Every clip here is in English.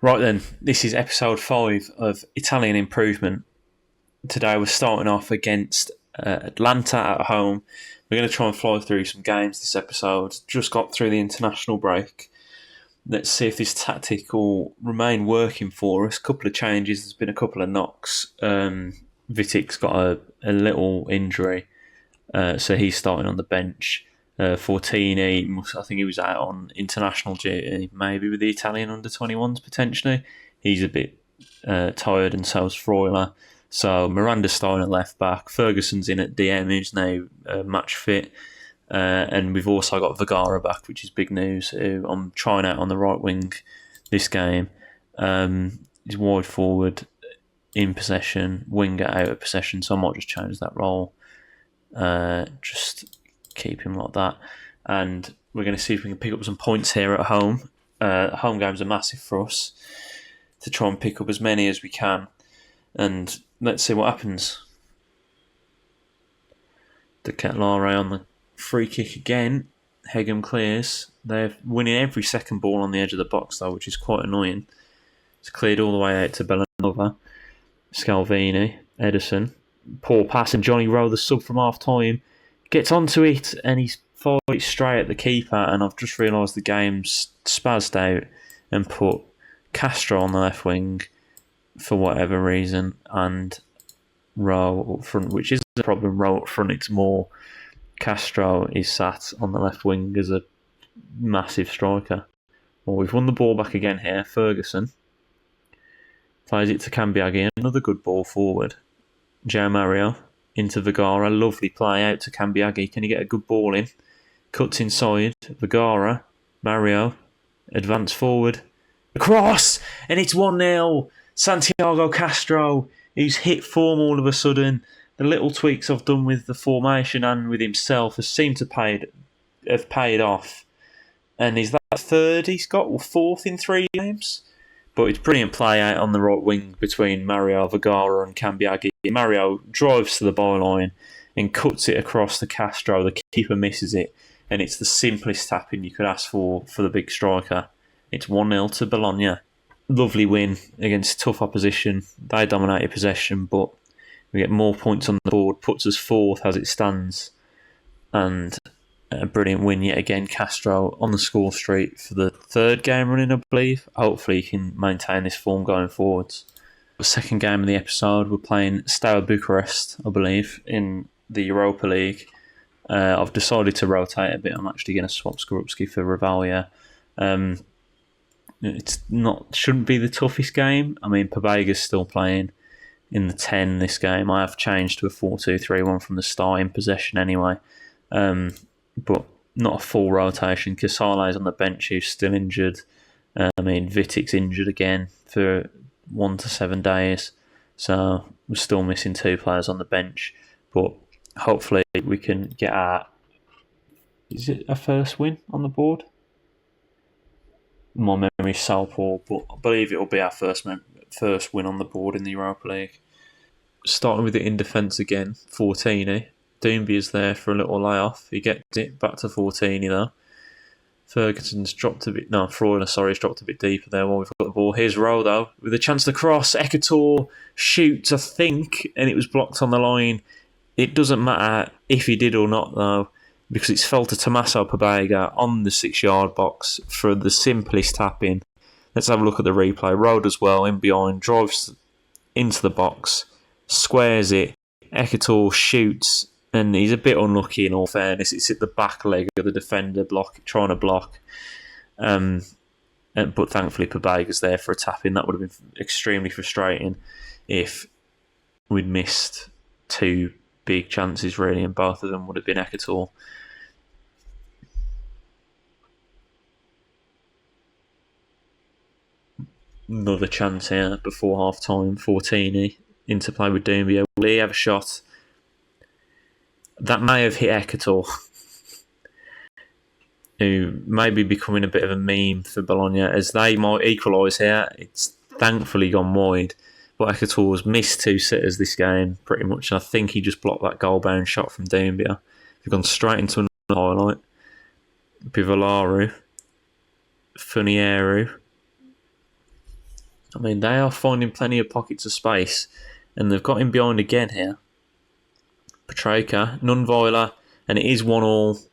Right then, this is episode 5 of Italian Improvement. Today we're starting off against Atlanta at home. We're going to try and fly through some games this episode. Just got through the international break. Let's see if this tactic will remain working for us. A couple of changes, there's been a couple of knocks. Vitic's got a little injury, so he's starting on the bench. Fortini, I think he was out on international duty, maybe with the Italian under-21s potentially. He's a bit tired, and so's Freuler. So Miranda's starting at left back. Ferguson's in at DM, who's now match fit. And we've also got Vergara back, which is big news, who I'm trying out on the right wing this game. He's wide forward, in possession, winger out of possession, so I might just change that role. Just keep him like that, and we're going to see if we can pick up some points here at home. Home games are massive for us to try and pick up as many as we can, and let's see what happens. De Ketelaere on the free kick again. Hegem clears. They're winning every second ball on the edge of the box though, which is quite annoying. It's cleared all the way out to Bellanova. Scalvini, Edison, poor pass, and Johnny Rowe, the sub from half time, gets onto it and he fights straight at the keeper. And I've just realised the game's spazzed out and put Castro on the left wing for whatever reason, and Rowe up front, which is a problem. Rowe up front, it's more Castro is sat on the left wing as a massive striker. Well, we've won the ball back again here. Ferguson plays it to Cambiaghi, another good ball forward. João Mario into Vergara, lovely play out to Cambiaghi. Can he get a good ball in? Cuts inside, Vergara, Mario, advance forward, across, and it's 1-0. Santiago Castro, he's hit form all of a sudden. The little tweaks I've done with the formation and with himself has seemed to have paid off. And is that third he's got, or fourth in 3 games? But it's brilliant play out on the right wing between Mario, Vergara and Cambiaghi. Mario drives to the byline and cuts it across to Castro. The keeper misses it, and it's the simplest tapping you could ask for the big striker. It's 1-0 to Bologna. Lovely win against tough opposition. They dominated possession, but we get more points on the board, puts us 4th as it stands. And a brilliant win yet again. Castro on the score streak for the 3rd game running, I believe. Hopefully he can maintain this form going forwards. The second game of the episode, we're playing Steaua Bucharest, I believe, in the Europa League. I've decided to rotate a bit. I'm actually going to swap Skorupski for Rivalia. Shouldn't be the toughest game. I mean, Pabega's still playing in the 10 this game. I have changed to a 4-2-3-1 from the start in possession anyway. But not a full rotation. Casale's on the bench, who's still injured. Vitic's injured again for 1 to 7 days. So we're still missing 2 players on the bench. But hopefully we can get is it a first win on the board? My memory's so poor, but I believe it'll be our first win on the board in the Europa League. Starting with it in defence again, Fortini. Doombia's there for a little layoff. He gets it back to Fortini though. Ferguson's dropped a bit. No, Freuler, he's dropped a bit deeper there while we've got the ball. Here's Rowe though, with a chance to cross. Ekator shoots, I think, and it was blocked on the line. It doesn't matter if he did or not though, because it's fell to Tommaso Pabega on the 6-yard box for the simplest tap-in. Let's have a look at the replay. Rowe as well, in behind, drives into the box, squares it. Ekator shoots, and he's a bit unlucky in all fairness. It's at the back leg of the defender trying to block. But thankfully Pabega's there for a tap-in. That would have been extremely frustrating if we'd missed 2 big chances really, and both of them would have been Ekator. Another chance here before half-time. Fortini into play with Doumbia. Will he have a shot? That may have hit Ekator, who may be becoming a bit of a meme for Bologna, as they might equalise here. It's thankfully gone wide, but Ekator's missed 2 sitters this game, pretty much, and I think he just blocked that goal-bound shot from Doumbia. They've gone straight into another highlight. Bivolaru, Funieru, I mean, they are finding plenty of pockets of space, and they've got him behind again here. Petrarca, Nunvoila, and it is 1-1.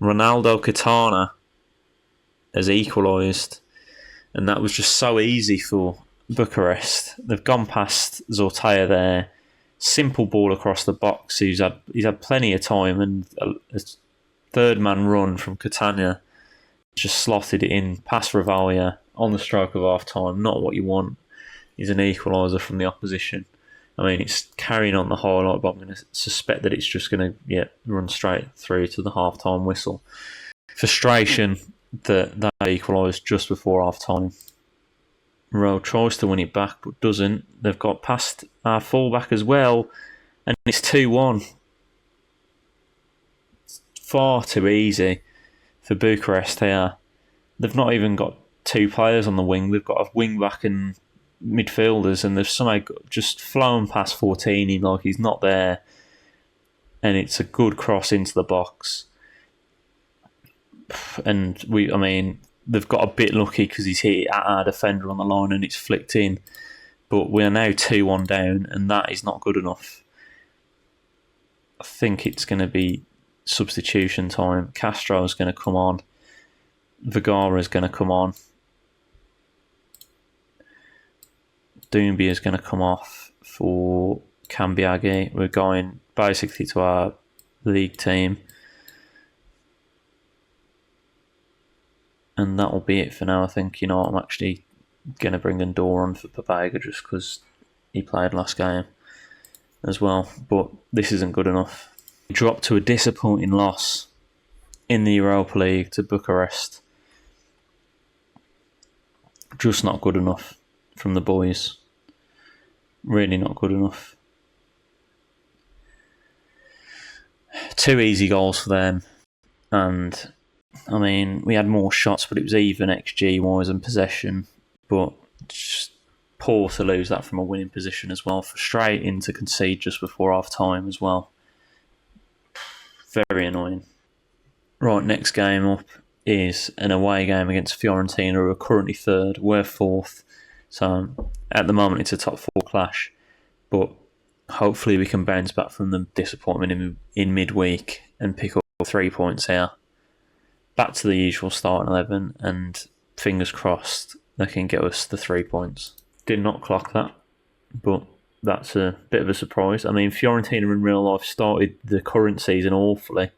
Ronaldo Katana has equalised, and that was just so easy for Bucharest. They've gone past Zortea there. Simple ball across the box. He's had plenty of time, and a third man run from Catania just slotted it in past Rivalia on the stroke of half time. Not what you want. He's an equaliser from the opposition. I mean, it's carrying on the highlight, but I'm going to suspect that it's just going to run straight through to the half-time whistle. Frustration that they equalised just before half-time. Rowe tries to win it back, but doesn't. They've got past our fullback as well, and it's 2-1. It's far too easy for Bucharest here. They've not even got two players on the wing. They've got a wing-back and midfielders, and they've somehow just flown past Fortini like he's not there, and it's a good cross into the box. And they've got a bit lucky because he's hit at our defender on the line and it's flicked in, but we're now 2-1 down, and that is not good enough. I think it's going to be substitution time. Castro's going to come on, Vergara's going to come on, Doumbia is going to come off for Cambiaghi. We're going basically to our league team. And that'll be it for now. I think, I'm actually going to bring Andorra on for Papega just because he played last game as well. But this isn't good enough. We dropped to a disappointing loss in the Europa League to Bucharest. Just not good enough from the boys. Really not good enough. 2 easy goals for them. And, we had more shots, but it was even XG-wise and possession. But just poor to lose that from a winning position as well. Frustrating to concede just before half-time as well. Very annoying. Right, next game up is an away game against Fiorentina, who are currently third. We're fourth. So at the moment it's a top 4 clash, but hopefully we can bounce back from the disappointment in midweek and pick up 3 points here. Back to the usual starting 11, and fingers crossed they can get us the 3 points. Did not clock that, but that's a bit of a surprise. Fiorentina in real life started the current season awfully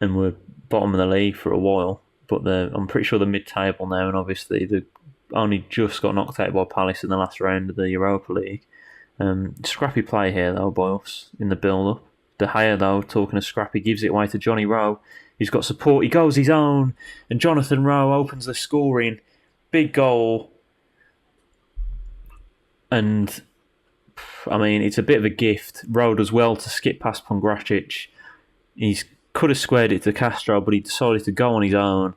and were bottom of the league for a while, but I'm pretty sure they're mid-table now, and obviously they've only just got knocked out by Palace in the last round of the Europa League. Scrappy play here though by us in the build-up. De Gea though, talking of scrappy, gives it away to Johnny Rowe. He's got support, he goes his own, and Jonathan Rowe opens the scoring. Big goal. And it's a bit of a gift. Rowe does well to skip past Pongracic. He could have squared it to Castro, but he decided to go on his own,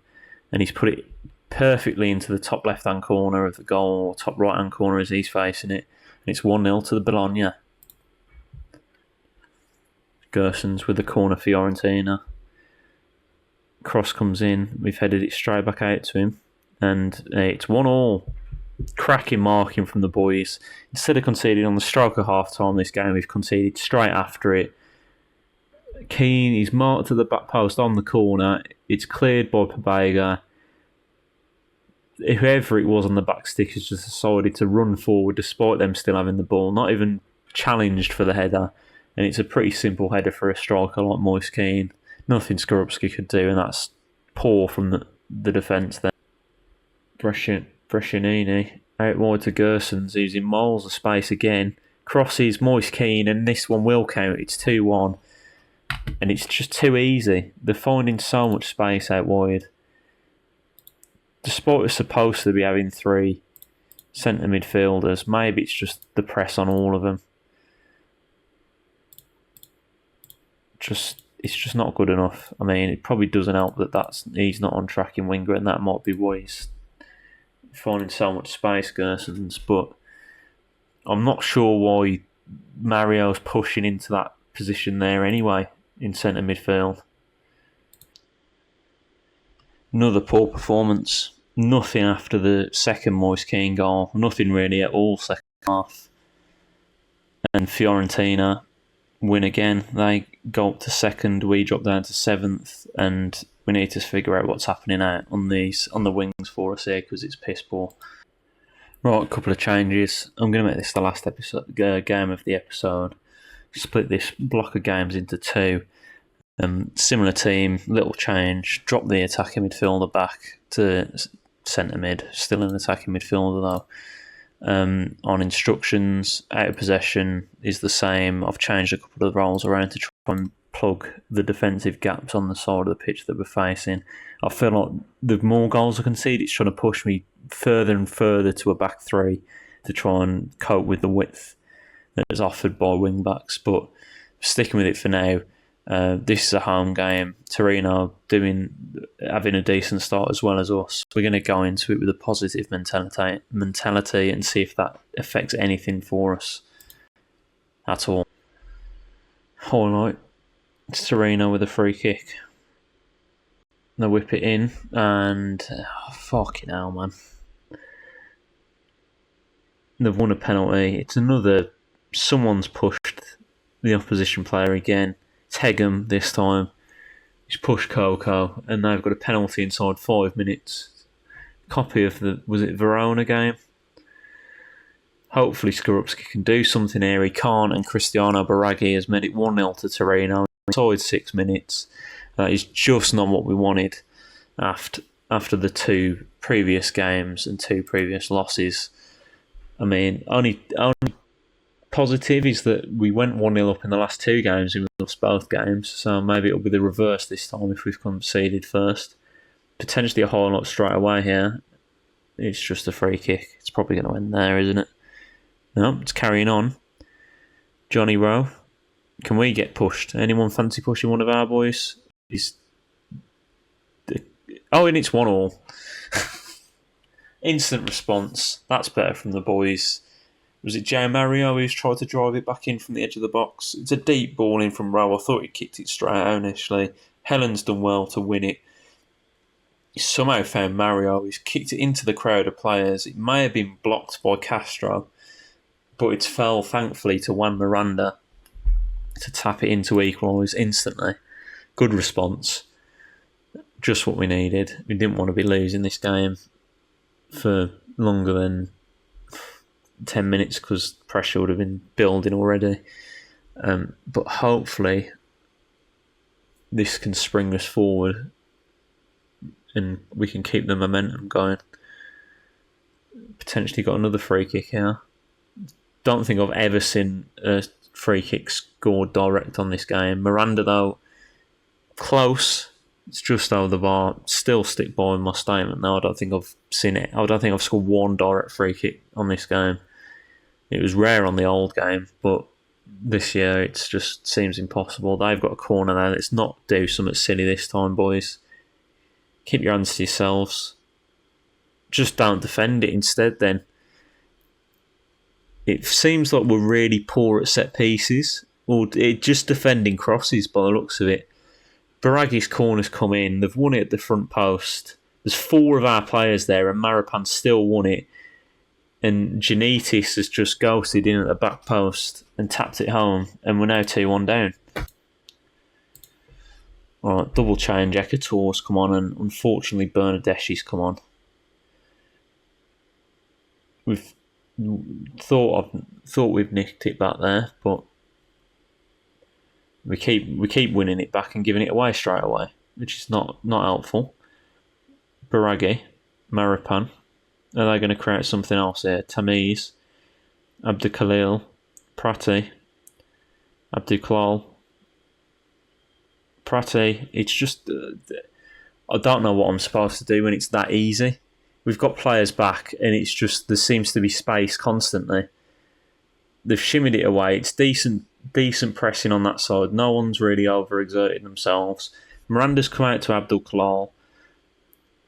and he's put it perfectly into the top left-hand corner of the goal, or top right-hand corner as he's facing it. And it's 1-0 to the Bologna. Gersons with the corner for Fiorentina. Cross comes in. We've headed it straight back out to him. And it's 1-1. Cracking marking from the boys. Instead of conceding on the stroke of half-time this game, we've conceded straight after it. Keane, he's marked to the back post on the corner. It's cleared by Pobega. Whoever it was on the back stick has just decided to run forward despite them still having the ball, not even challenged for the header. And it's a pretty simple header for a striker like Moise Keane. Nothing Skorupski could do, and that's poor from the defence there. Brescianini out wide to Gersons, who's in miles of space again. Crosses Moise Keane, and this one will count. It's 2-1. And it's just too easy. They're finding so much space out wide. Despite us supposed to be having 3 centre midfielders, maybe it's just the press on all of them. It's just not good enough. It probably doesn't help that he's not on track in winger, and that might be why he's finding so much space, Gersons. But I'm not sure why Mario's pushing into that position there anyway in centre midfield. Another poor performance nothing after the second Moise Kean goal. Nothing really at all second half. And Fiorentina win again. They go up to second. We drop down to seventh, and we need to figure out what's happening out on the wings for us here because it's piss poor. Right, a couple of changes. I'm going to make this the last game of the episode. Split this block of games into two. Similar team, little change. Drop the attacking midfielder back to centre mid. Still an attacking midfielder though. On instructions, out of possession is the same. I've changed a couple of roles around to try and plug the defensive gaps on the side of the pitch that we're facing. I feel like the more goals I concede, it's trying to push me further and further to a back three to try and cope with the width that is offered by wing backs. But sticking with it for now. This is a home game. Torino having a decent start as well as us. We're going to go into it with a positive mentality and see if that affects anything for us at all. Highlight. It's Torino with a free kick. They whip it in and fucking hell, man. They've won a penalty. It's another. Someone's pushed the opposition player again. It's Hegem this time. He's pushed Coco, and they've got a penalty inside 5 minutes. Copy of was it Verona game? Hopefully Skorupski can do something here. He can't, and Cristiano Baraghi has made it 1-0 to Torino inside 6 minutes. That is just not what we wanted after the two previous games and two previous losses. I mean, only positive is that we went 1-0 up in the last two games and we lost both games, so maybe it'll be the reverse this time if we've conceded first. Potentially a highlight straight away here. It's just a free kick. It's probably going to end there, isn't it? No, it's carrying on. Johnny Rowe. Can we get pushed? Anyone fancy pushing one of our boys? And it's 1-1. Instant response. That's better from the boys. Was it Joe Mario who's tried to drive it back in from the edge of the box? It's a deep ball in from Rowe. I thought he kicked it straight out initially. Helen's done well to win it. He somehow found Mario. He's kicked it into the crowd of players. It may have been blocked by Castro, but it's fell, thankfully, to Juan Miranda to tap it in to equalise instantly. Good response. Just what we needed. We didn't want to be losing this game for longer than 10 minutes because pressure would have been building already. But hopefully this can spring us forward and we can keep the momentum going. Potentially got another free kick here. Don't think I've ever seen a free kick scored direct on this game. Miranda though, close. It's just over the bar. Still stick by my statement though. I don't think I've seen it. I don't think I've scored one direct free kick on this game. It was rare on the old game, but this year it just seems impossible. They've got a corner now. Let's not do something silly this time, boys. Keep your hands to yourselves. Just don't defend it instead then. It seems like we're really poor at set pieces. Or just defending crosses by the looks of it. Baraghi's corner's come in. They've won it at the front post. There's 4 of our players there and Maripan still won it. And Janitis has just ghosted in at the back post and tapped it home. And we're now 2-1 down. Alright, double change. Ekator's come on and unfortunately Bernadeschi's come on. We've thought we've nicked it back there, but we keep winning it back and giving it away straight away, which is not helpful. Baraghi, Maripan. Are they going to create something else here? Tamiz, Abdukhalil, Prati, Abduklal, Prati. It's just I don't know what I'm supposed to do when it's that easy. We've got players back, and it's just there seems to be space constantly. They've shimmied it away. It's decent pressing on that side. No one's really overexerted themselves. Miranda's come out to Abdulkalal.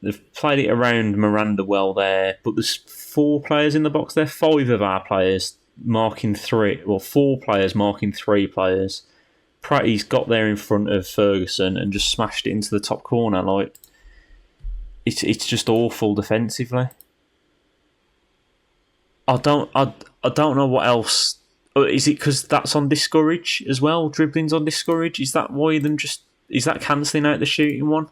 They've played it around Miranda well there, but there's 4 players in the box there. 5 of our players marking 3, well, 4 players marking 3 players. Pratty's got there in front of Ferguson and just smashed it into the top corner. Like, it's just awful defensively. I don't know what else. Is it because that's on discourage as well? Dribbling's on discourage. Is that why is that cancelling out the shooting one?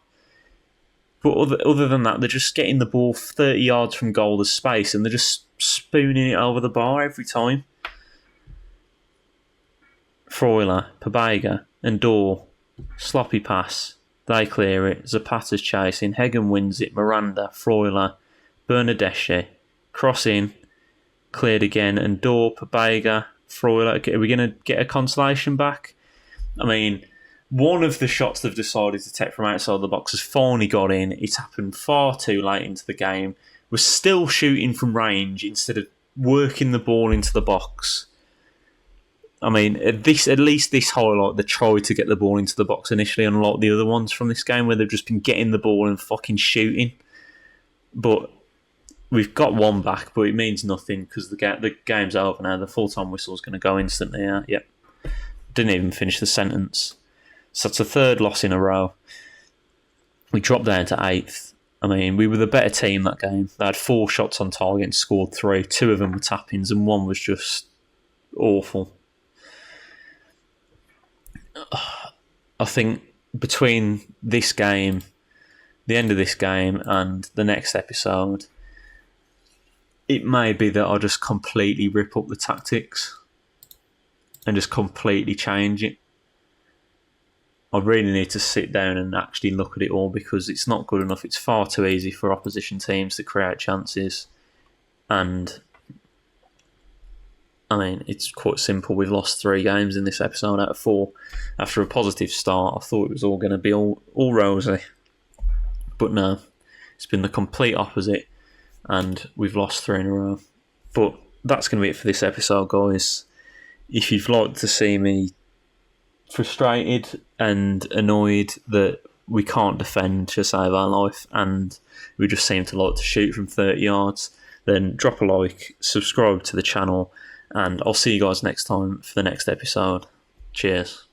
But other than that, they're just getting the ball 30 yards from goal as space, and they're just spooning it over the bar every time. Freuler, Pabaiga, and Dor. Sloppy pass. They clear it. Zapata's chasing. Hegem wins it. Miranda, Freuler, Bernadeschi. Cross in. Cleared again. And Dor, Pabaiga, Freuler. Are we going to get a consolation back? I mean, one of the shots they've decided to take from outside the box has finally got in. It's happened far too late into the game. We're still shooting from range instead of working the ball into the box. I mean, at least this highlight, they tried to get the ball into the box initially, unlike the other ones from this game where they've just been getting the ball and fucking shooting. But we've got one back, but it means nothing because the game's over now. The full-time whistle's going to go instantly. Yep. Didn't even finish the sentence. So it's a third loss in a row. We dropped down to 8th. I mean, we were the better team that game. They had 4 shots on target and scored 3. 2 of them were tap-ins and 1 was just awful. I think between this game, the end of this game, and the next episode, it may be that I'll just completely rip up the tactics and just completely change it. I really need to sit down and actually look at it all because it's not good enough. It's far too easy for opposition teams to create chances. And I mean, it's quite simple. We've lost 3 games in this episode out of 4. After a positive start, I thought it was all going to be all rosy. But no, it's been the complete opposite. And we've lost 3 in a row. But that's going to be it for this episode, guys. If you'd like to see me frustrated and annoyed that we can't defend to save our life and we just seem to like to shoot from 30 yards, then drop a like, subscribe to the channel, and I'll see you guys next time for the next episode. Cheers.